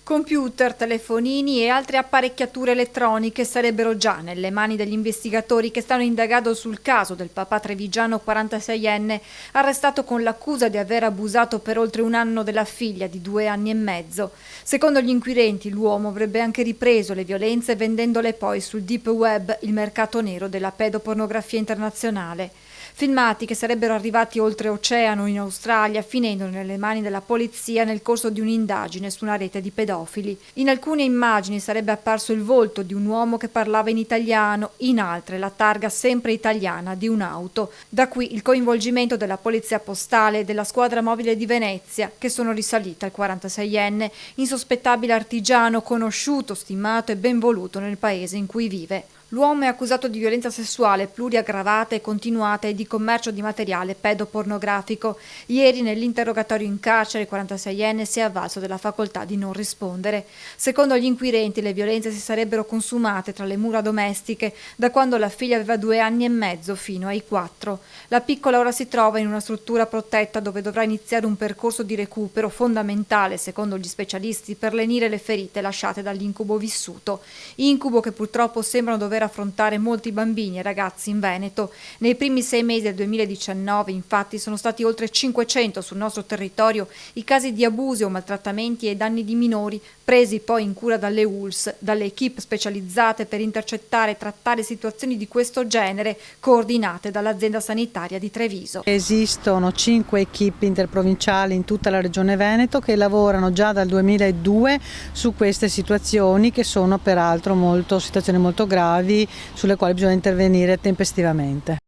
Computer, telefonini e altre apparecchiature elettroniche sarebbero già nelle mani degli investigatori che stanno indagando sul caso del papà trevigiano 46enne arrestato con l'accusa di aver abusato per oltre un anno della figlia di 2 anni e mezzo. Secondo gli inquirenti, l'uomo avrebbe anche ripreso le violenze vendendole poi sul deep web, il mercato nero della pedopornografia internazionale. Filmati che sarebbero arrivati oltreoceano in Australia, finendo nelle mani della polizia nel corso di un'indagine su una rete di pedofili. In alcune immagini sarebbe apparso il volto di un uomo che parlava in italiano, in altre la targa sempre italiana di un'auto. Da qui il coinvolgimento della polizia postale e della squadra mobile di Venezia, che sono risalite al 46enne, insospettabile artigiano conosciuto, stimato e ben voluto nel paese in cui vive. L'uomo è accusato di violenza sessuale pluriaggravata e continuata e di commercio di materiale pedopornografico. Ieri nell'interrogatorio in carcere il 46enne si è avvalso della facoltà di non rispondere. Secondo gli inquirenti le violenze si sarebbero consumate tra le mura domestiche da quando la figlia aveva 2 anni e mezzo fino ai 4. La piccola ora si trova in una struttura protetta dove dovrà iniziare un percorso di recupero fondamentale, secondo gli specialisti, per lenire le ferite lasciate dall'incubo vissuto. Incubo che purtroppo sembrano dover affrontare molti bambini e ragazzi in Veneto. Nei primi 6 mesi del 2019, infatti, sono stati oltre 500 sul nostro territorio i casi di abusi o maltrattamenti e danni di minori, presi poi in cura dalle ULSS, dalle equip specializzate per intercettare e trattare situazioni di questo genere, coordinate dall'azienda sanitaria di Treviso. Esistono 5 equip interprovinciali in tutta la regione Veneto che lavorano già dal 2002 su queste situazioni, che sono peraltro situazioni molto gravi sulle quali bisogna intervenire tempestivamente.